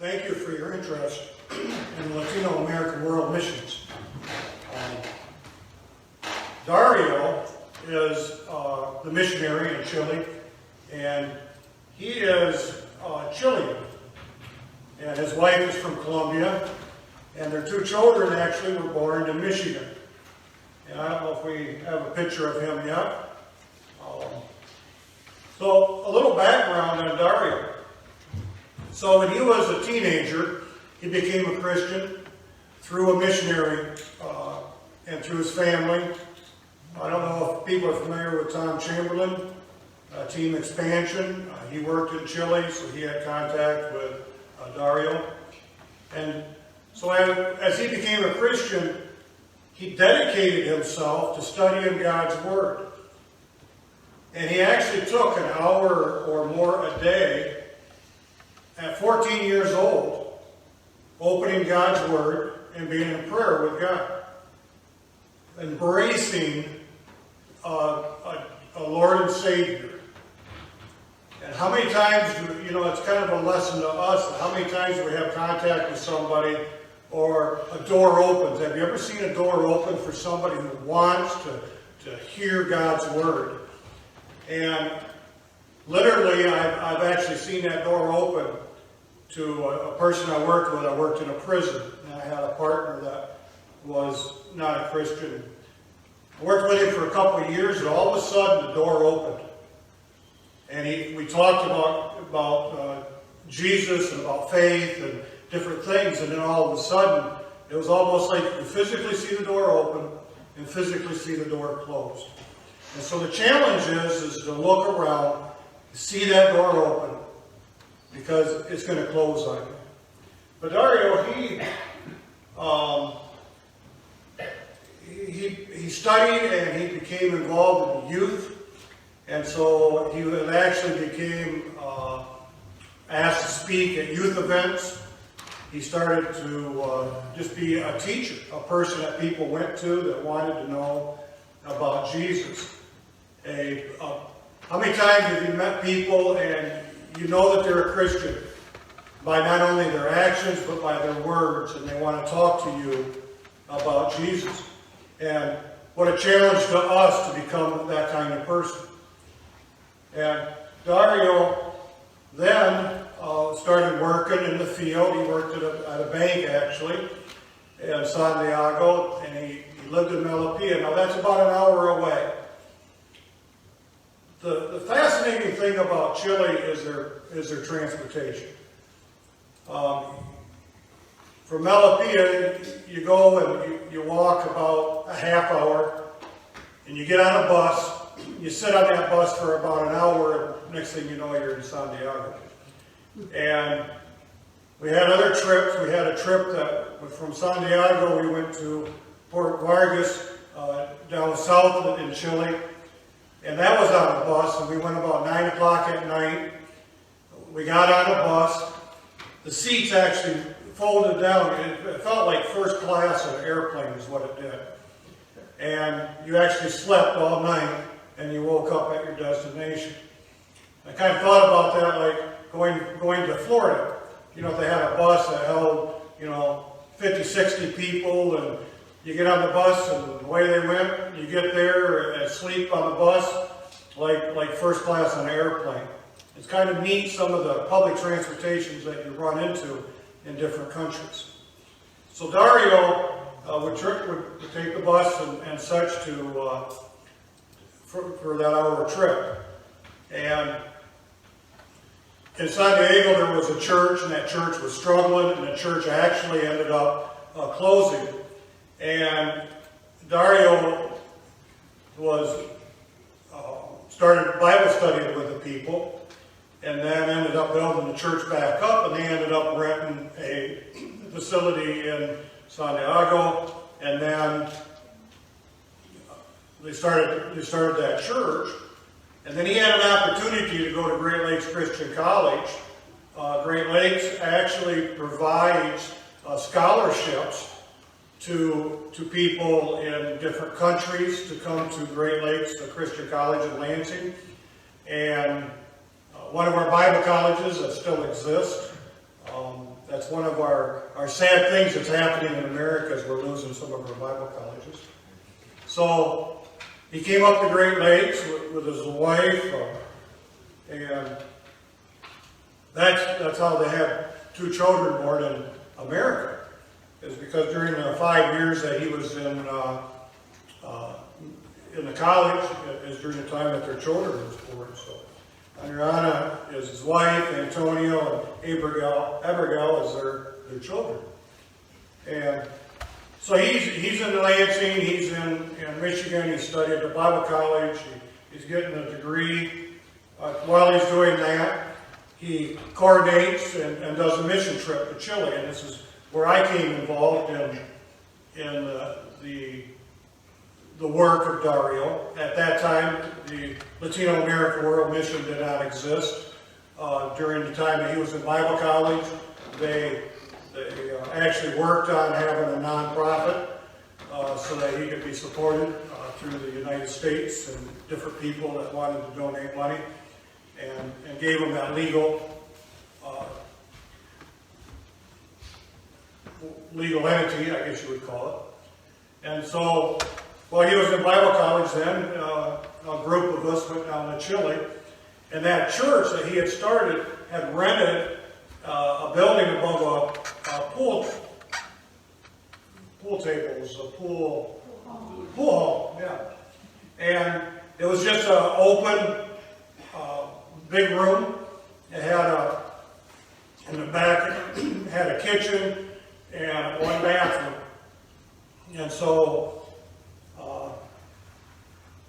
Thank you for your interest in Latino-American world missions. Dario is the missionary in Chile, and he is Chilean, and his wife is from Colombia, and their two children actually were born in Michigan. And I don't know if we have a picture of him yet. So a little background on Dario. So when he was a teenager, he became a Christian through a missionary and through his family. I don't know if people are familiar with Tom Chamberlain, Team Expansion. He worked in Chile, so he had contact with Dario. And so as he became a Christian, he dedicated himself to studying God's Word. And he actually took an hour or more a day at 14 years old, opening God's Word and being in prayer with God, embracing a Lord and Savior. And how many times, it's kind of a lesson to us, how many times we have contact with somebody or a door opens. Have you ever seen a door open for somebody who wants to hear God's Word? And literally, I've actually seen that door open to a person I worked with. I worked in a prison, and I had a partner that was not a Christian. I worked with him for a couple of years, and all of a sudden the door opened. And we talked about Jesus and about faith and different things, and then all of a sudden, it was almost like you could physically see the door open and physically see the door closed. And so the challenge is to look around, see that door open, because it's going to close on you. But Dario, he studied and he became involved in youth, and so he actually became asked to speak at youth events. He started to just be a teacher, a person that people went to that wanted to know about Jesus. How many times have you met people and you know that they're a Christian by not only their actions but by their words, and they want to talk to you about Jesus? And what a challenge to us to become that kind of person. And Dario then started working in the field. He worked at a bank, actually, in Santiago, and he lived in Melipilla. Now, that's about an hour away. The fascinating thing about Chile is their transportation. From Melipilla, you go and you walk about a half hour, and you get on a bus. You sit on that bus for about an hour, and next thing you know, you're in Santiago. And we had other trips. We had a trip that from Santiago, we went to Port Vargas, down south in Chile. And that was on a bus, and we went about 9 o'clock at night. We got on a bus. The seats actually folded down. It felt like first class on an airplane is what it did. And you actually slept all night, and you woke up at your destination. I kind of thought about that like going to Florida. They had a bus that held, 50, 60 people, and you get on the bus, and the way they went, you get there and sleep on the bus like first class on an airplane. It's kind of neat, some of the public transportations that you run into in different countries. So Dario would take the bus and such for that hour trip. And in San Diego, there was a church, and that church was struggling, and the church actually ended up closing. And Dario started Bible study with the people, and then ended up building the church back up, and they ended up renting a facility in Santiago, and then they started that church. And then he had an opportunity to go to Great Lakes Christian College. Great Lakes actually provides scholarships to people in different countries to come to Great Lakes Christian College in Lansing. And one of our Bible colleges that still exists That's one of our sad things that's happening in America is we're losing some of our Bible colleges. So he came up the Great Lakes with his wife, and that's how they had 2 children born in America. Is because during the 5 years that he was in the college is during the time that their children was born. So Adriana is his wife, Antonio and Abigail is their children. And so he's in Lansing, he's in Michigan, he studied at the Bible college, he's getting a degree. While he's doing that, he coordinates and does a mission trip to Chile, and this is where I came involved in the work of Dario. At that time, the LatinoAmerica World Mission did not exist. During the time that he was in Bible college, they actually worked on having a nonprofit so that he could be supported through the United States and different people that wanted to donate money, and gave him that legal entity, I guess you would call it. And so, while he was in Bible college then, a group of us went down to Chile, and that church that he had started had rented a building above a pool tables, a pool hall, yeah. And it was just an open, big room. It had in the back, it had a kitchen and 1 bathroom. And so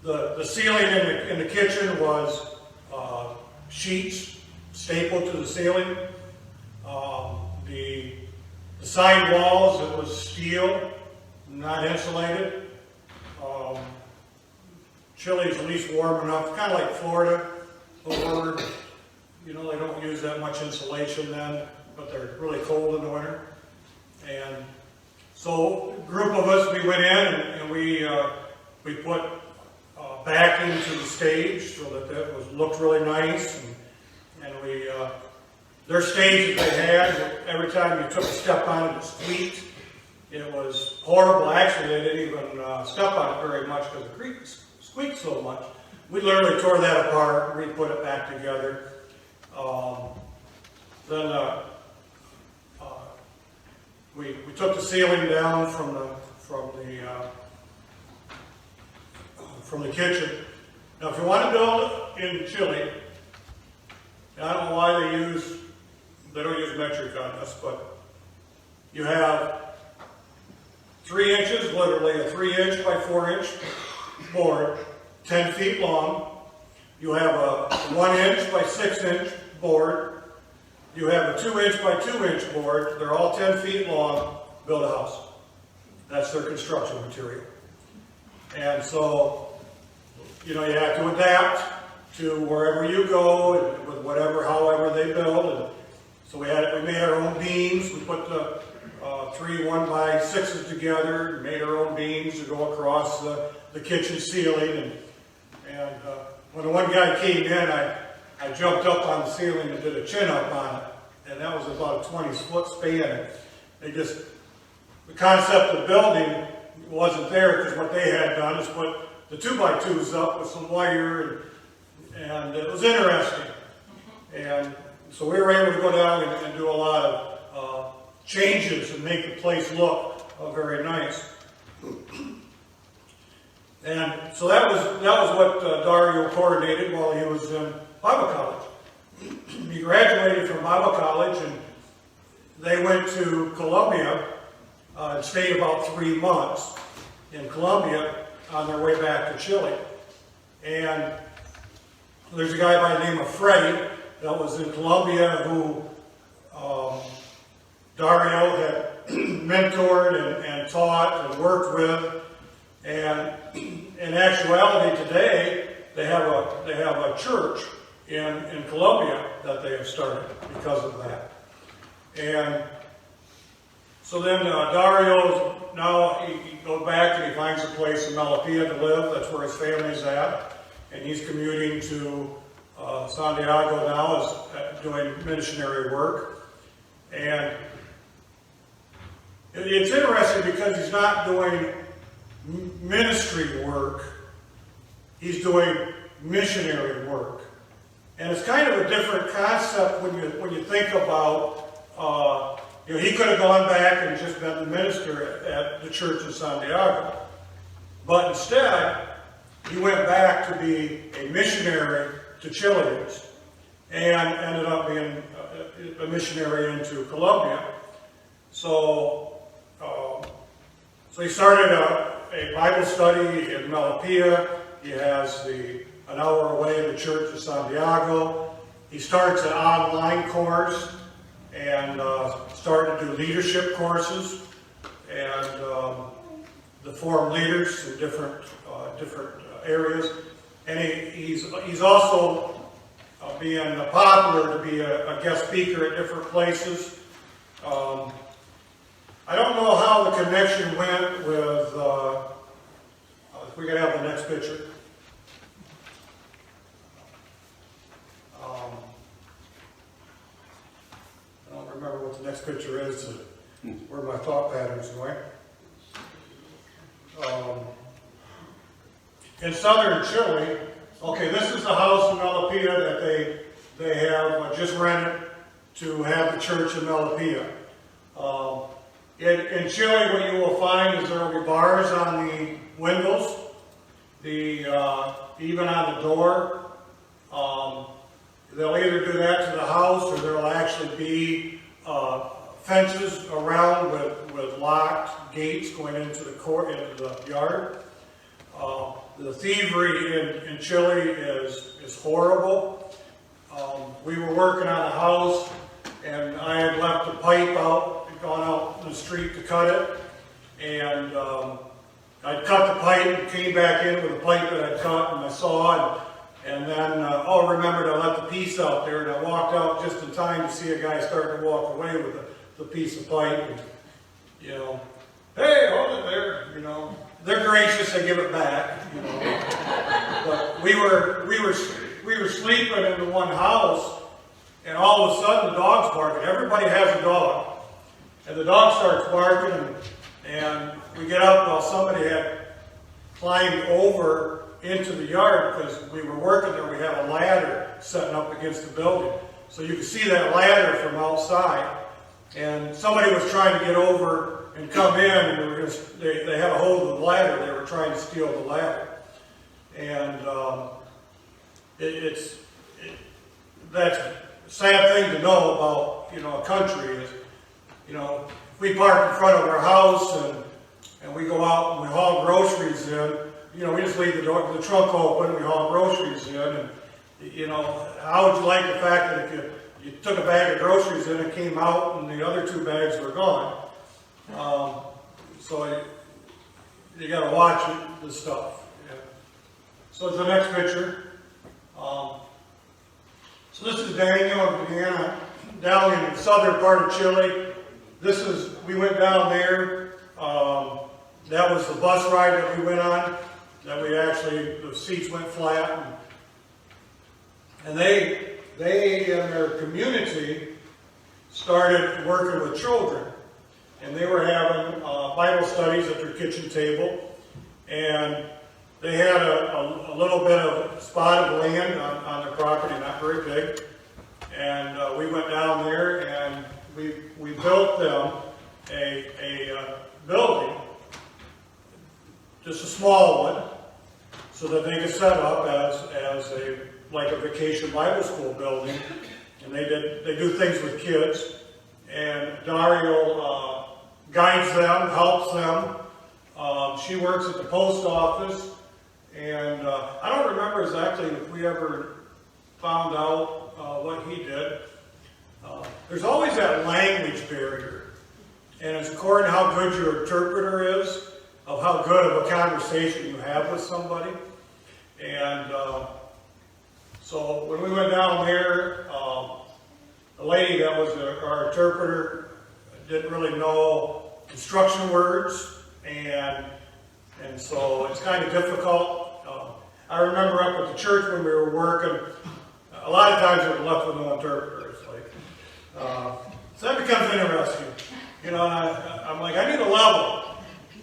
the ceiling in the kitchen was sheets stapled to the ceiling. The side walls, it was steel, not insulated. Chile's at least warm enough, kind of like Florida, over, they don't use that much insulation then, but they're really cold in the winter. And so a group of us, we went in and we put backing to the stage so that it looked really nice. And we, their stage that they had, every time you took a step on it squeaked. It was horrible. Actually, they didn't even step on it very much because it squeaked so much. We literally tore that apart and re-put it back together. Then we took the ceiling down from the kitchen. Now, if you want to build in Chile, and I don't know why they don't use metric on this, but you have 3 inches, literally a 3-inch by 4-inch board, 10 feet long. You have a 1-inch by 6-inch board. You have a 2-inch by 2-inch board. They're all 10 feet long. Build a house. That's their construction material. And so, you have to adapt to wherever you go, with however they build. And so we made our own beams. We put the 3 1x6s together, made our own beams to go across the kitchen ceiling. And when the one guy came in, I jumped up on the ceiling and did a chin-up on it. And that was about a 20-foot span. The concept of building wasn't there, because what they had done is put the 2x2s up with some wire, and it was interesting. And so we were able to go down and do a lot of changes and make the place look very nice. And so that was what Dario coordinated while he was in Bible college. He graduated from Bible college, and they went to Colombia and stayed about 3 months in Colombia on their way back to Chile. And there's a guy by the name of Freddie that was in Colombia who Dario had mentored and taught and worked with. And in actuality today, they have a church in Colombia that they have started because of that. And so then Dario, now he goes back and he finds a place in Malapia to live. That's where his family's at. And he's commuting to Santiago now, doing missionary work. And it's interesting because he's not doing ministry work, he's doing missionary work. And it's kind of a different concept when you think about, he could have gone back and just been the minister at the church in Santiago. But instead, he went back to be a missionary to Chileans and ended up being a missionary into Colombia. So he started a Bible study in Melipilla. He has an hour away in the church of Santiago. He starts an online course and started to do leadership courses and to form leaders in different areas. And he's also being popular to be a guest speaker at different places. I don't know how the connection went with, if we could have the next picture. I don't remember what the next picture is, where my thought patterns going. In southern Chile, okay, this is the house in Melipilla that they have just rented to have the church in Melipilla. In Chile, what you will find is there will be bars on the windows, even on the door. They'll either do that to the house, or there will actually be fences around with locked gates going into the yard. The thievery in Chile is horrible. We were working on a house, and I had left a pipe out, gone out in the street to cut it, and I'd cut the pipe and came back in with the pipe that I'd cut and I saw, and then remembered I left the piece out there, and I walked out just in time to see a guy starting to walk away with the piece of pipe, and, hey, hold it there, They're gracious, they give it back, But we were sleeping in the one house, and all of a sudden the dog's barking. Everybody has a dog. And the dog starts barking, and we get up while somebody had climbed over into the yard, because we were working there. We had a ladder setting up against the building. So you could see that ladder from outside. And somebody was trying to get over and come in, and they had a hold of the ladder. They were trying to steal the ladder. And that's a sad thing to know about, a country is, if we park in front of our house and we go out and we haul groceries in, we just leave the trunk open, we haul groceries in, and, how would you like the fact that if you took a bag of groceries in and came out and the other 2 bags were gone? So you got to watch this stuff. Yeah. So the next picture. So this is Daniel and Deanna down in the southern part of Chile. We went down there. That was the bus ride that we went on. That the seats went flat. And they in their community started working with children. And they were having Bible studies at their kitchen table. And they had a little bit of spot of land on their property, not very big. And we went down there and we built them a building, just a small one, so that they could set up as a vacation Bible school building. And they do things with kids. And Dario guides them, helps them. She works at the post office. And I don't remember exactly if we ever found out what he did. There's always that language barrier. And it's according to how good your interpreter is, of how good of a conversation you have with somebody. And so when we went down there, the lady that was our interpreter didn't really know instruction words, and so it's kind of difficult. I remember up at the church when we were working, a lot of times we were left with no interpreter. So that becomes of interesting. You know, I'm like, I need a level.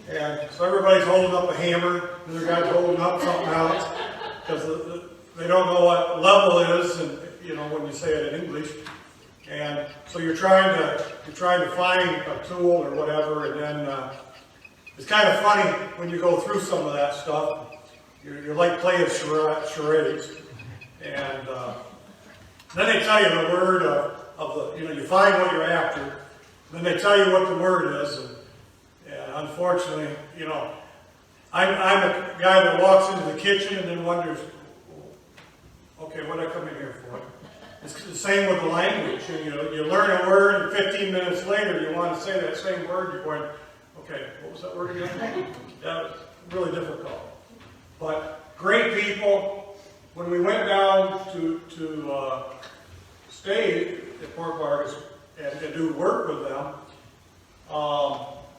And so everybody's holding up a hammer, and the other guy's holding up something else, because they don't know what level is, and you know, when you say it in English. And so you're trying to find a tool or whatever, and then it's kind of funny when you go through some of that stuff. You're like playing charades, and then they tell you the word of the, you know, you find what you're after, then they tell you what the word is, and unfortunately, you know, I'm a guy that walks into the kitchen and then wonders, okay, what did I come in here for? It's the same with the language. You know, you learn a word, and 15 minutes later you want to say that same word, you're going, okay, what was that word again? That was really difficult. But great people. When we went down to stay at Port Vargas and do work with them,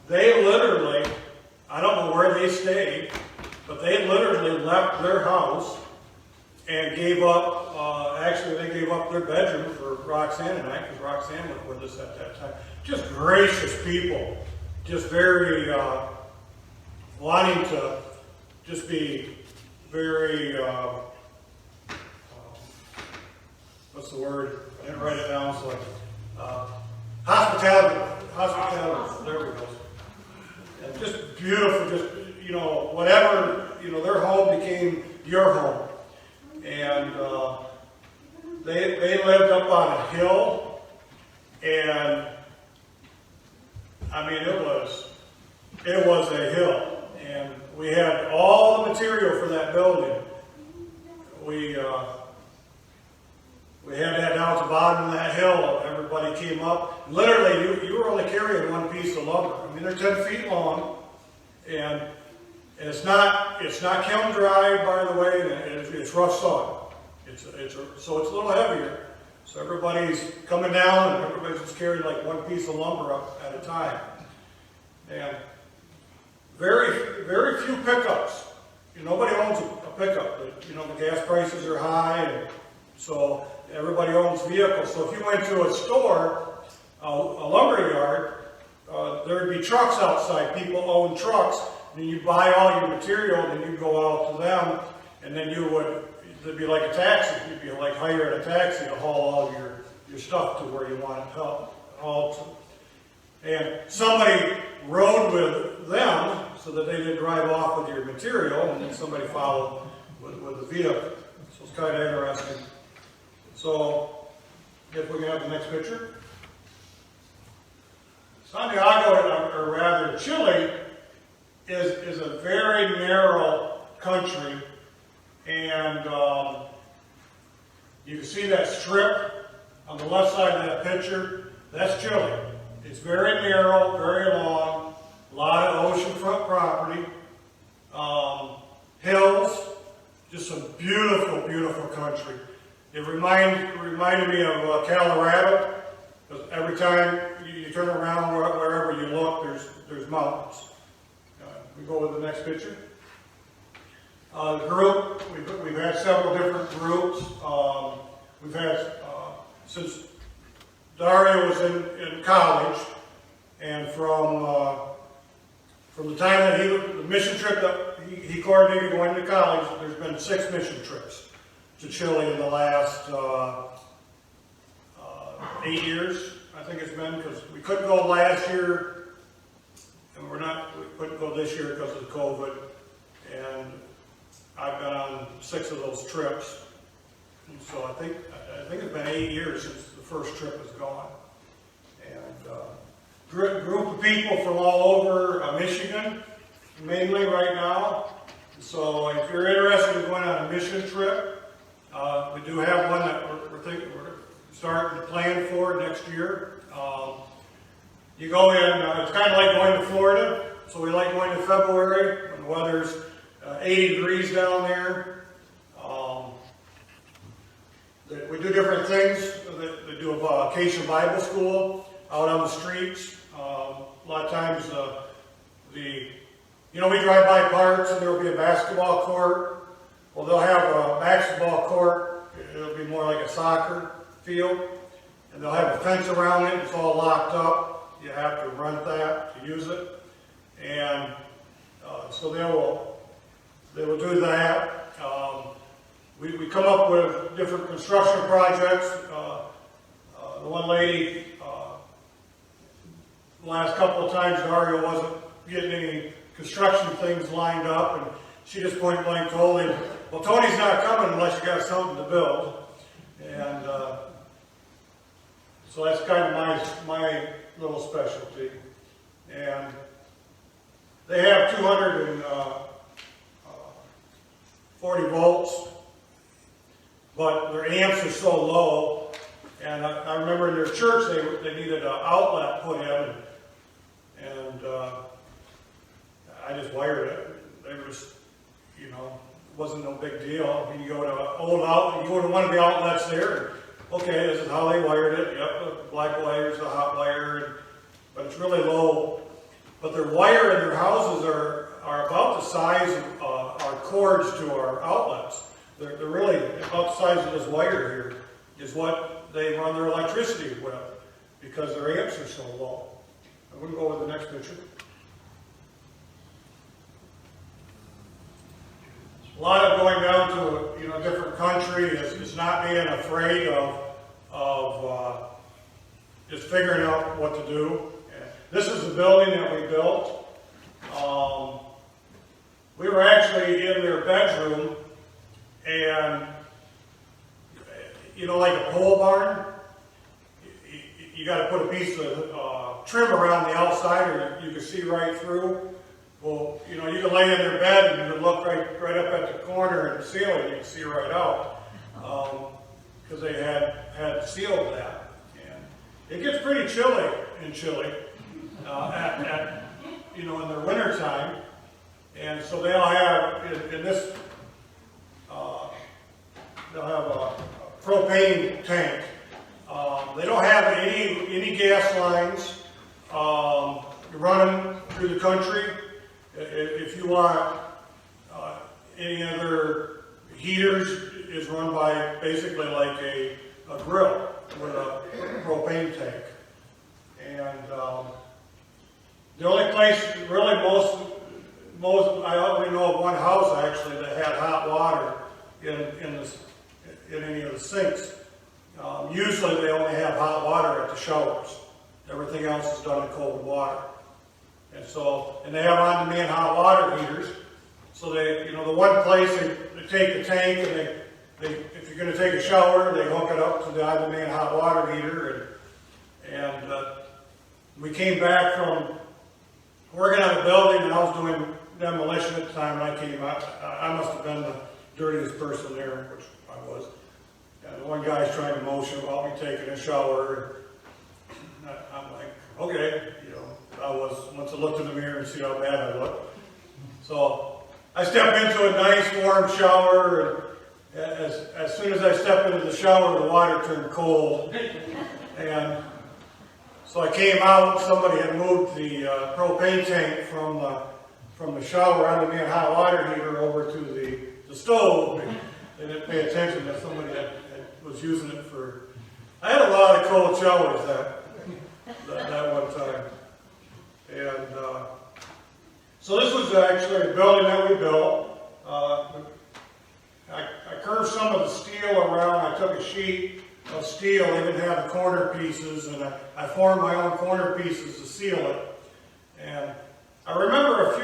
they literally, I don't know where they stayed, but they literally left their house and gave up, actually they gave up their bedroom for Roxanne and I, because Roxanne went with us at that time. Just gracious people, just very wanting to just be very, what's the word? I didn't write it down, so hospitality, there we go. And just beautiful, just, you know, whatever, you know, their home became your home. And they lived up on a hill, and I mean, it was a hill, and we had all the material for that building. We had that down at the bottom of that hill. Everybody came up. Literally, you were only carrying one piece of lumber. I mean, they're 10 feet long, and it's not kiln dry, by the way. It's rough sawn. So it's a little heavier. So everybody's coming down, and everybody's just carrying like one piece of lumber up at a time. And very, very few pickups. Nobody owns a pickup. You know, the gas prices are high, and so everybody owns vehicles. So if you went to a store, a lumber yard, there'd be trucks outside. People own trucks, and you buy all your material, and you go out to them, and then it'd be like a taxi. You'd be like hiring a taxi to haul all your stuff to where you want it hauled to. And somebody rode with them so that they didn't drive off with your material, and then somebody followed with the vehicle. So it's kind of interesting. So, if we can have the next picture. Santiago, or rather Chile, is a very narrow country, and you can see that strip on the left side of that picture. That's Chile. It's very narrow, very long, a lot of oceanfront property, hills, just some beautiful, beautiful country. It reminded me of Colorado, because every time you turn around, wherever you look, there's mountains. We go with the next picture. The group, we've had several different groups. We've had, since Dario was in college, and from the time that the mission trip that he coordinated going to college, there's been 6 mission trips to Chile in the last 8 years, I think it's been, because we couldn't go last year, and we couldn't go this year because of COVID, and I've been on 6 of those trips, and so I think it's been 8 years since the first trip is gone. And group of people from all over Michigan, mainly right now. So if you're interested in going on a mission trip, we do have one that we're starting to plan for next year. You go in, it's kind of like going to Florida, so we like going to February when the weather's 80 degrees down there. We do different things. They do a vacation Bible school out on the streets. A lot of times, we drive by parks and there will be a basketball court. Well, they'll have a basketball court. It'll be more like a soccer field. and they'll have a fence around it. It's all locked up. You have to rent that to use it. And so they will do that. We come up with different construction projects. The one lady, the last couple of times Dario wasn't getting any construction things lined up, and she just point blank told him, well, Tony's not coming unless you got something to build. And so that's kind of my little specialty. And they have 240 volts, but their amps are so low. And I remember in their church they needed an outlet put in, and I just wired it. They were just, it wasn't no big deal. I mean, you go to one of the outlets there, and okay, this is how they wired it. Yep, the black wire is the hot wire, but it's really low. But their wire in their houses are about the size of our cords to our outlets. They're really about the size of this wire here is what they run their electricity with, because their amps are so low. I'm going to go with the next picture. A lot of going down to a different country is not being afraid of just figuring out what to do. This is the building that we built. We were actually in their bedroom, and like a pole barn, you got to put a piece of trim around the outside, or you can see right through. Well, you can lay in their bed and you can look right up at the corner in the ceiling, you can see right out, because they had sealed that. And it gets pretty chilly in Chile in their winter time, and so they'll have in this they'll have a propane tank. They don't have any gas lines running through the country. If you want any other heaters, is run by basically like a grill with a propane tank. And the only place, really most I only know of one house actually that had hot water in any of the sinks. Usually they only have hot water at the showers. Everything else is done in cold water. And they have on-demand hot water heaters. So they, the one place they take the tank, and if you're going to take a shower, they hook it up to the on-demand hot water heater. And we came back from working on a building, and I was doing demolition at the time when I came out. I must have been the dirtiest person there, which I was. And the one guy's trying to motion while me taking a shower. And I'm like, okay, once I looked in the mirror and see how bad I looked. So I stepped into a nice warm shower, and as soon as I stepped into the shower, the water turned cold. And so I came out, somebody had moved the propane tank from the shower on-demand hot water heater over to the stove. They didn't pay attention that somebody was using it for... I had a lot of cold showers that one time. And so this was actually a building that we built. I curved some of the steel around. I took a sheet of steel. They didn't have the corner pieces, and I formed my own corner pieces to seal it. And I remember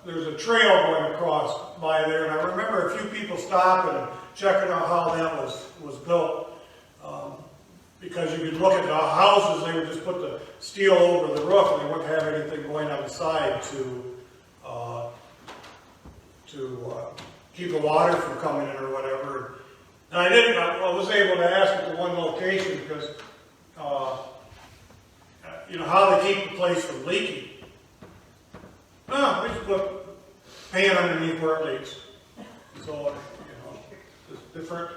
there's a trail going across by there, and I remember a few people stopping and checking out how that was built. Because you could look at the houses, they would just put the steel over the roof, and they wouldn't have anything going on the side to keep the water from coming in or whatever. And I was able to ask at the one location because, how they keep the place from leaking. We just put pan underneath where it leaks. So, just different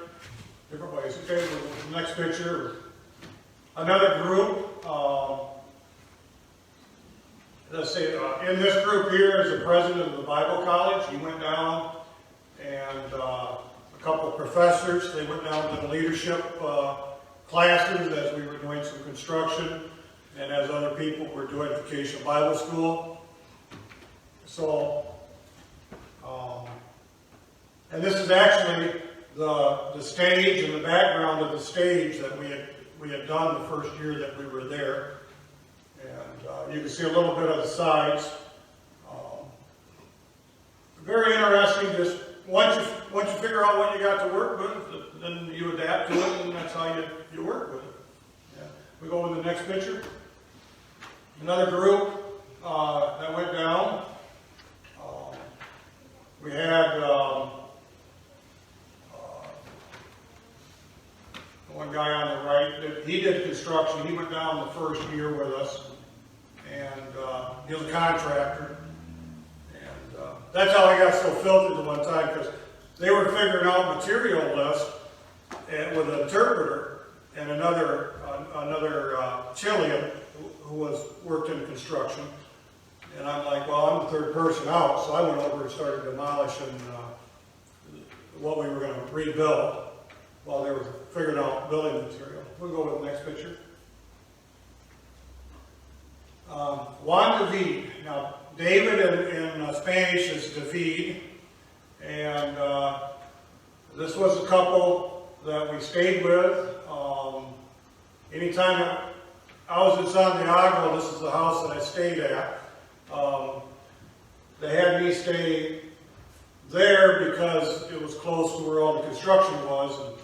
ways. Okay, the next picture. Another group, let's say, in this group here is the president of the Bible College. He went down, and a couple of professors, they went down to the leadership classes as we were doing some construction, and as other people were doing Vacation Bible School. So, and this is actually the stage and the background of the stage that we had done the first year that we were there. And you can see a little bit of the sides. Very interesting. Just once you figure out what you got to work with, then you adapt to it, and that's how you work with it. Yeah. We go to the next picture. Another group that went down. We had one guy on the right. He did construction. He went down the first year with us, and he was a contractor. And that's how I got so filthy the one time, because they were figuring out material list with an interpreter and another Chilean who worked in construction. And I'm like, well, I'm the third person out, so I went over and started demolishing what we were going to rebuild while they were figuring out building material. We'll go with the next picture. Juan David. Now, David in Spanish is David, and this was a couple that we stayed with. Anytime I was in Santiago, this is the house that I stayed at. They had me stay there because it was close to where all the construction was. And,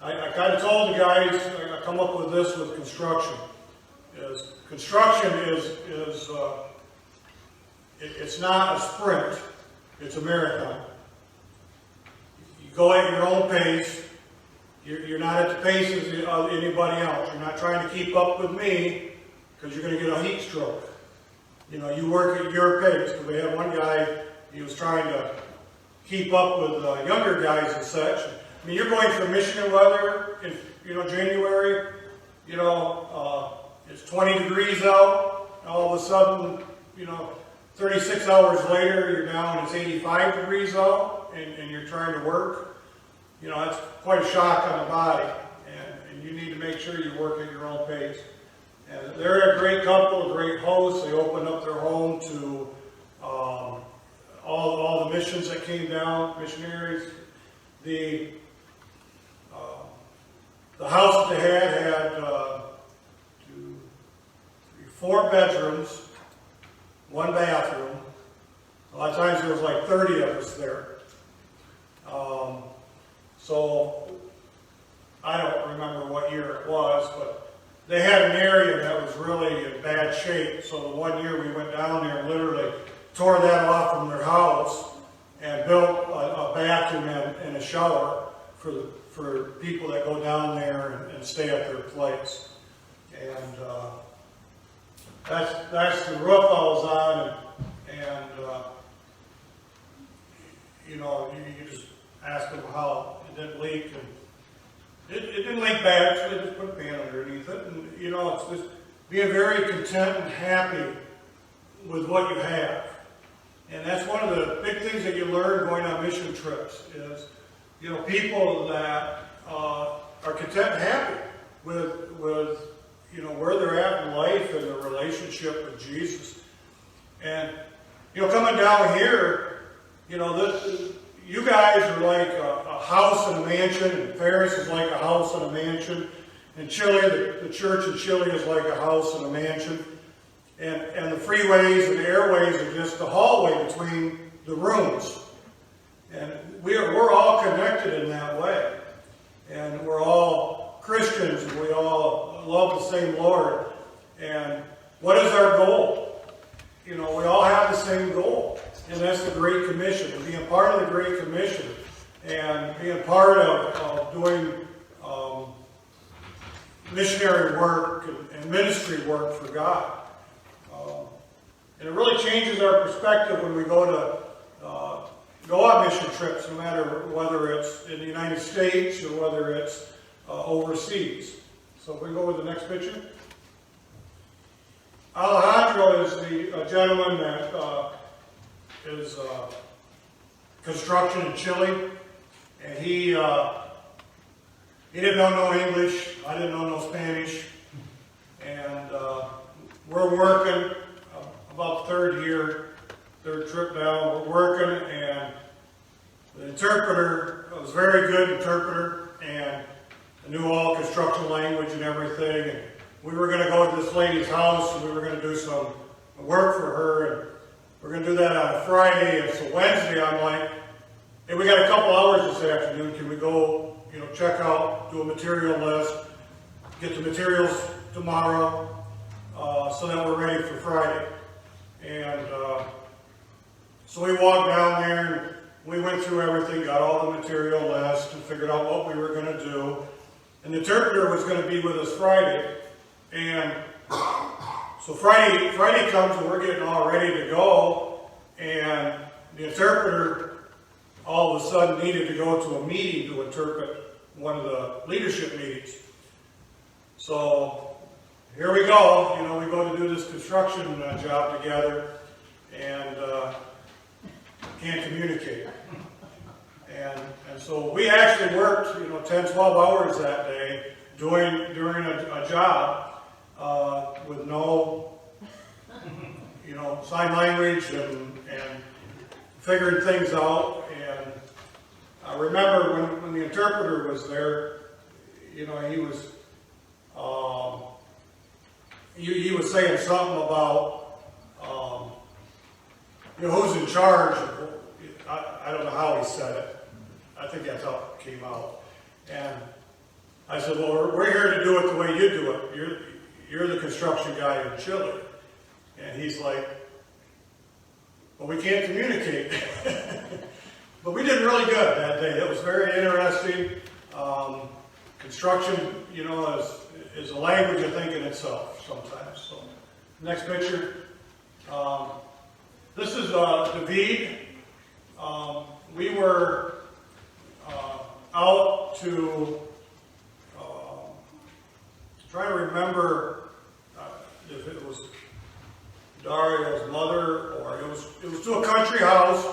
I kind of told the guys, I come up with this with construction. Construction it's not a sprint, it's a marathon. You go at your own pace. You're not at the pace of anybody else. You're not trying to keep up with me, because you're going to get a heat stroke. You know, you work at your pace. Because we had one guy, he was trying to keep up with younger guys and such. I mean, you're going for Michigan weather in, January, it's 20 degrees out, and all of a sudden, 36 hours later, you're down, it's 85 degrees out, and you're trying to work. That's quite a shock on the body, and you need to make sure you work at your own pace. And they're a great couple, a great host. They opened up their home to all the missions that came down, missionaries. The house that they had 4 bedrooms, 1 bathroom. A lot of times there was like 30 of us there. So I don't remember what year it was, but they had an area that was really in bad shape. So the one year we went down there and literally tore that off from their house and built a bathroom and a shower for people that go down there and stay at their place. And that's the roof I was on, and you just ask them how it didn't leak, and it didn't leak bad, so they just put a pan underneath it, and it's just being very content and happy with what you have. And that's one of the big things that you learn going on mission trips is, people that are content and happy with where they're at in life and their relationship with Jesus. And, coming down here, you guys are like a house and a mansion, and Ferris is like a house and a mansion. In Chile, the church in Chile is like a house and a mansion. And the freeways and the airways are just the hallway between the rooms. And we're all connected in that way. And we're all Christians, and we all love the same Lord. And what is our goal? We all have the same goal. And that's the Great Commission. And being part of the Great Commission and being part of doing missionary work and ministry work for God. And it really changes our perspective when we go on mission trips, no matter whether it's in the United States or whether it's overseas. So if we go with the next picture. Alejandro is the gentleman that is construction in Chile, and he He didn't know no English, I didn't know no Spanish, and we're working about third trip down, we're working, and the interpreter was a very good interpreter, and knew all construction language and everything, and we were going to go to this lady's house, and we were going to do some work for her, and we're going to do that on a Friday, and so Wednesday I'm like, hey, we got a couple hours this afternoon, can we go, check out, do a material list, get the materials tomorrow, so that we're ready for Friday. And so we walked down there, and we went through everything, got all the material list, and figured out what we were going to do. And the interpreter was going to be with us Friday, and so Friday comes, and we're getting all ready to go, and the interpreter all of a sudden needed to go to a meeting to interpret one of the leadership meetings. So here we go, we go to do this construction job together, and can't communicate. And so we actually worked, 10, 12 hours that day during a job with no, sign language and figuring things out. And I remember when the interpreter was there, he was saying something about, who's in charge. I don't know how he said it. I think that's how it came out. And I said, well, we're here to do it the way you do it. You're the construction guy in Chile. And he's like, well, we can't communicate. But we did really good that day. It was very interesting. Construction, is a language, I think, in itself sometimes. So, next picture. This is David. We were out to try to remember if it was Dario's mother or it was to a country house,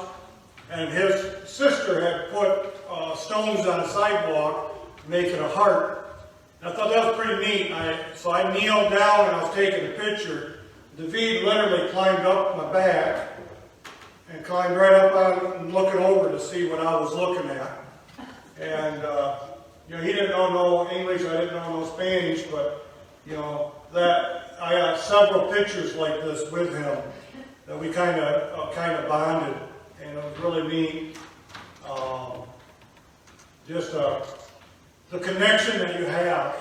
and his sister had put stones on a sidewalk making a heart. And I thought that was pretty neat. So I kneeled down and I was taking a picture. David literally climbed up my back and climbed right up on and looking over to see what I was looking at. And, he didn't know no English, I didn't know no Spanish, but, that I got several pictures like this with him that we kind of bonded, and it was really neat. Just the connection that you have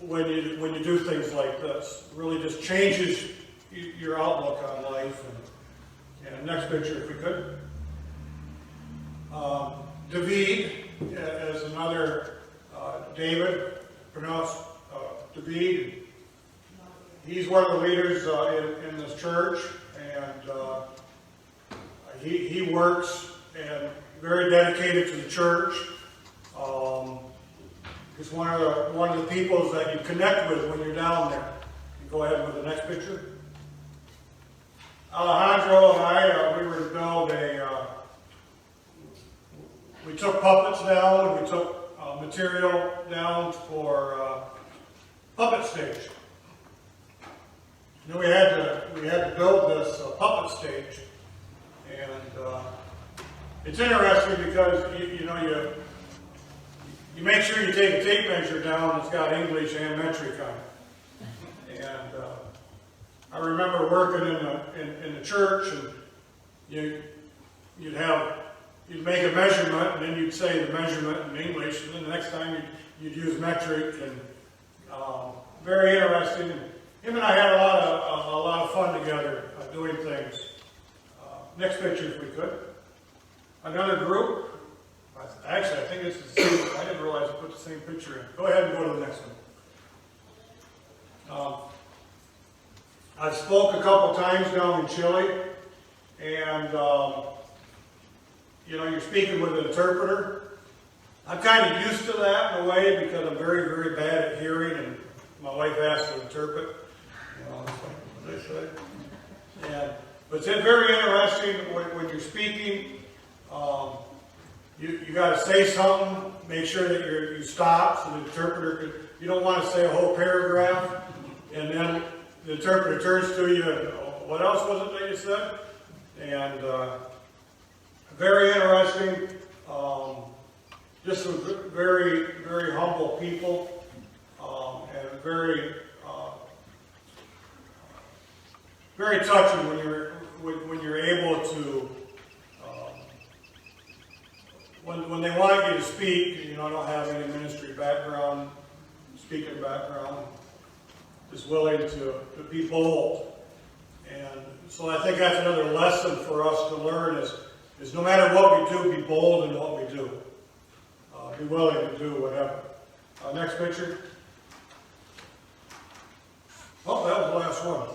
when you do things like this really just changes your outlook on life. And next picture, if we could. David is another David, pronounced David. He's one of the leaders in this church, and he works and very dedicated to the church. He's one of the people that you connect with when you're down there. You go ahead with the next picture. Alejandro and I, we were to build we took puppets down, we took material down for puppet stage. We had to build this puppet stage, and it's interesting because you make sure you take a tape measure down that's got English and metric on it. And I remember working in the church, and you'd make a measurement, and then you'd say the measurement in English, and then the next time you'd use metric, and very interesting. Him and I had a lot of fun together doing things. Next picture, if we could. Another group. Actually, I think this is the same. I didn't realize I put the same picture in. Go ahead and go to the next one. I've spoke a couple times down in Chile, and you're speaking with an interpreter. I'm kind of used to that in a way because I'm very, very bad at hearing, and my wife has to interpret. What they say. But it's very interesting when you're speaking. You got to say something, make sure that you stop so the interpreter can, you don't want to say a whole paragraph and then the interpreter turns to you and, what else was it that you said? And very interesting, just some very, very humble people, and very, very touching when you're able to, when they want you to speak, you know, I don't have any ministry background, speaking background, is willing to be bold. And so I think that's another lesson for us to learn is no matter what we do, be bold in what we do. Be willing to do whatever. Next picture. Oh, that was the last one.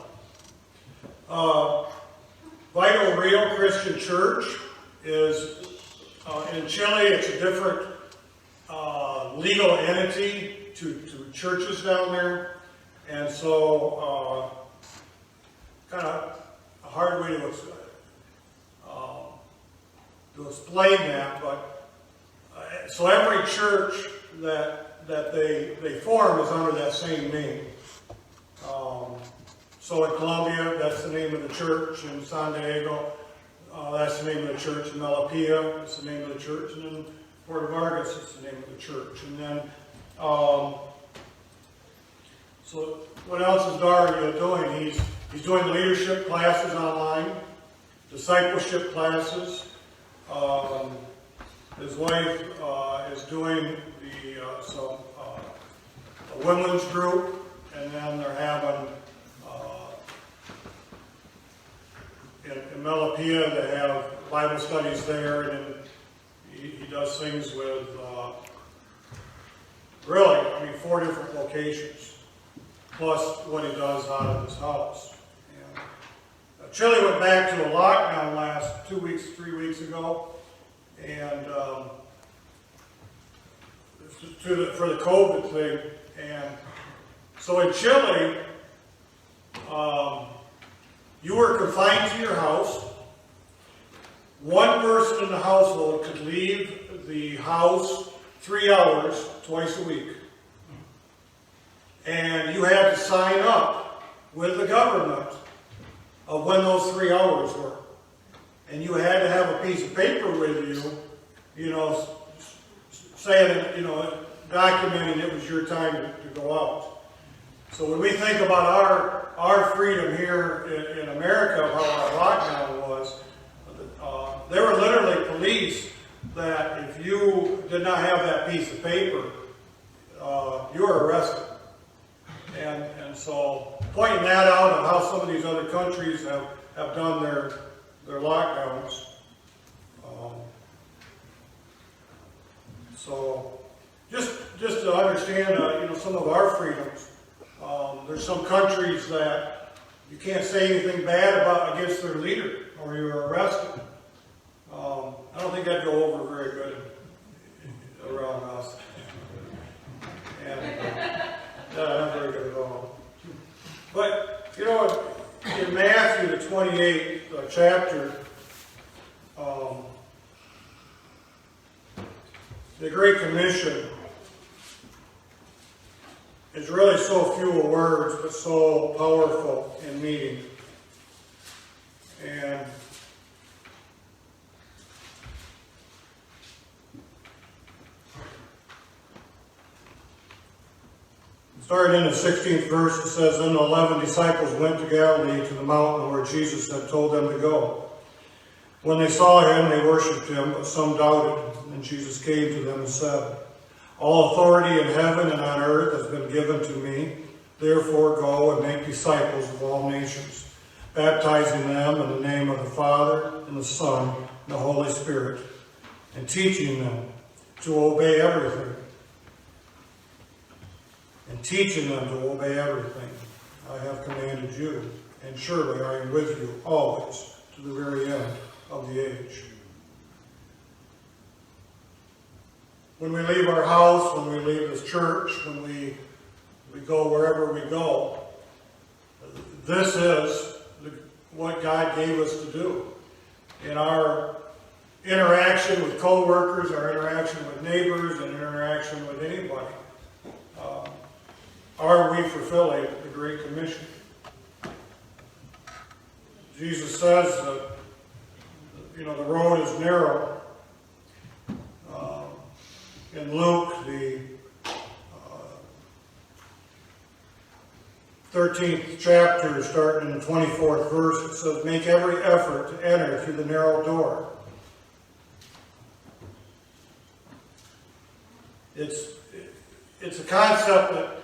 Vital Real Christian Church is, in Chile, it's a different legal entity to churches down there. And so, kind of a hard way to explain that, but so every church that they form is under that same name. So in Colombia, that's the name of the church. In San Diego, that's the name of the church. In Melipilla, that's the name of the church. And in Puerto Vargas, it's the name of the church. And then, so what else is Dario doing? He's doing leadership classes online, discipleship classes. His wife is doing a women's group, and then they're having in Melipilla they have Bible studies there, and then he does things with really, I mean, 4 different locations, plus what he does out of his house. And Chile went back to a lockdown last 3 weeks ago, and for the COVID thing. And so in Chile, you were confined to your house. One person in the household could leave the house 3 hours twice a week. And you had to sign up with the government of when those 3 hours were. And you had to have a piece of paper with you, you know, saying, you know, documenting it was your time to go out. So when we think about our freedom here in America, how our lockdown was, there were literally police that if you did not have that piece of paper, you were arrested. And so pointing that out of how some of these other countries have done their lockdowns. So just to understand, you know, some of our freedoms. There's some countries that you can't say anything bad against their leader, or you're arrested. I don't think that'd go over very good around us. And not very good at all. But you know, in Matthew the 28th chapter, the Great Commission is really so few words, but so powerful in meaning. And starting in the 16th verse, it says, "Then the 11 disciples went to Galilee, to the mountain where Jesus had told them to go. When they saw him, they worshipped him, but some doubted. And Jesus came to them and said, 'All authority in heaven and on earth has been given to me. Therefore go and make disciples of all nations, baptizing them in the name of the Father, and the Son, and the Holy Spirit, and teaching them to obey everything. I have commanded you, and surely I am with you always to the very end of the age.'" When we leave our house, when we leave this church, when we go wherever we go, this is what God gave us to do. In our interaction with co-workers, our interaction with neighbors, and interaction with anybody. Are we fulfilling the Great Commission? Jesus says that, the road is narrow. In Luke, the 13th chapter, starting in the 24th verse, it says, "Make every effort to enter through the narrow door." It's a concept that,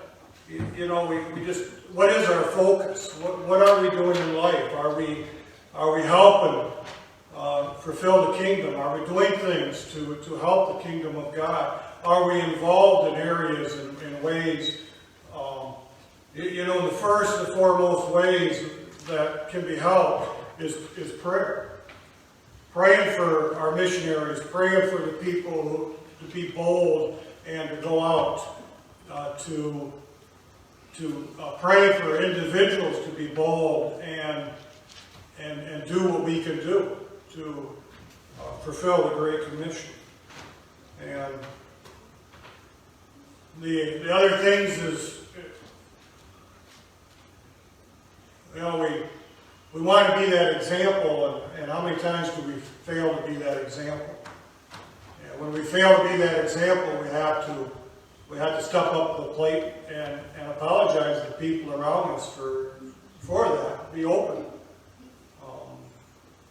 we just, what is our focus? What are we doing in life? Are we helping fulfill the kingdom? Are we doing things to help the kingdom of God? Are we involved in areas in ways, the first and foremost ways that can be helped is prayer. Praying for our missionaries, praying for the people to be bold and to go out, to pray for individuals to be bold and do what we can do to fulfill the Great Commission. And the other things is, we want to be that example, and how many times do we fail to be that example? And when we fail to be that example, we have to step up to the plate and apologize to people around us for that. Be open.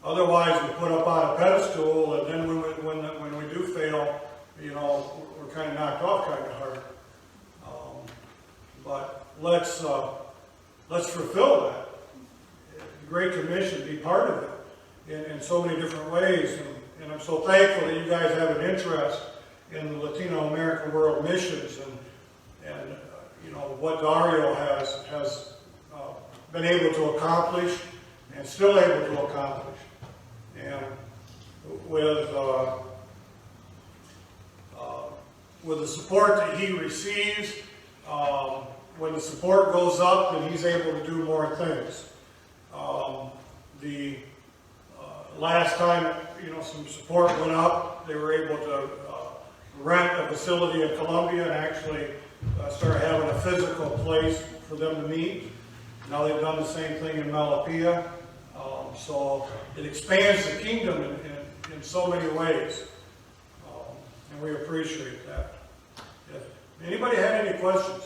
Otherwise, we put up on a pedestal, and then when we do fail, we're kind of knocked off kind of hard. But let's fulfill that. The Great Commission, be part of it in so many different ways. And I'm so thankful that you guys have an interest in the LatinoAmerica World Missions and what Dario has been able to accomplish and still able to accomplish. And with the support that he receives, when the support goes up, then he's able to do more things. The last time, some support went up, they were able to rent a facility in Colombia and actually start having a physical place for them to meet. Now they've done the same thing in Malapia. So it expands the kingdom in so many ways. And we appreciate that. If anybody had any questions?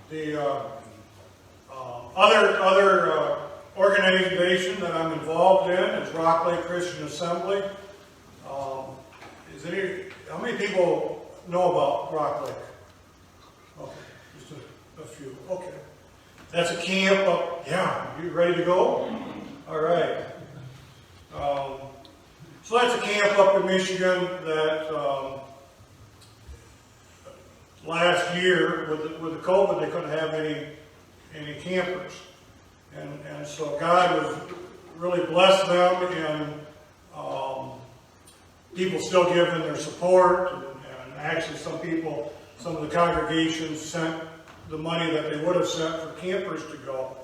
The other organization that I'm involved in is Rock Lake Christian Assembly. How many people know about Rock Lake? Okay, just a few. Okay, that's a camp up. Yeah, you ready to go? All right. So that's a camp up in Michigan that last year with the COVID they couldn't have any campers, and so God was really blessed them, and people still giving their support, and actually some of the congregations sent the money that they would have sent for campers to go,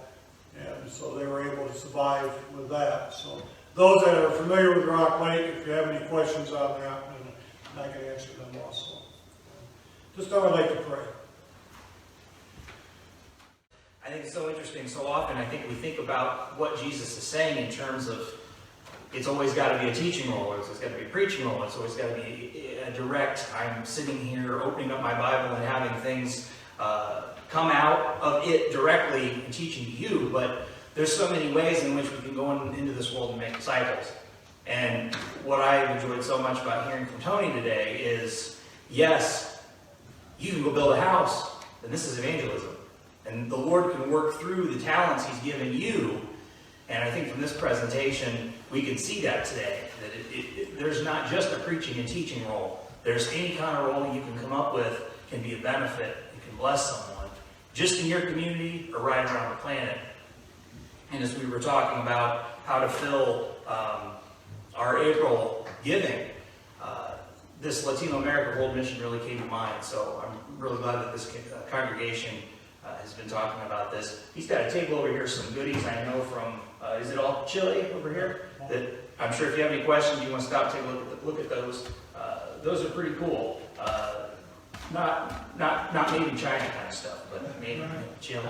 and so they were able to survive with that. So those that are familiar with Rock Lake, if you have any questions on that, then I can answer them also. Just I would like to pray. I think it's so interesting. So often I think we think about what Jesus is saying in terms of it's always got to be a teaching role, or it's always got to be a preaching role, it's always got to be a direct, I'm sitting here opening up my Bible and having things come out of it directly and teaching to you. But there's so many ways in which we can go into this world and make disciples. And what I've enjoyed so much about hearing from Tony today is, yes, you can go build a house, and this is evangelism. And the Lord can work through the talents He's given you. And I think from this presentation, we can see that today. That there's not just a preaching and teaching role. There's any kind of role you can come up with can be a benefit. It can bless someone, just in your community or right around the planet. And as we were talking about how to fill our April giving, this LatinoAmerica World Mission really came to mind. So I'm really glad that this congregation has been talking about this. He's got a table over here, some goodies I know from, is it all Chile over here? That I'm sure if you have any questions, you want to stop, take a look at those. Those are pretty cool. Not made in China kind of stuff, but made in Chile.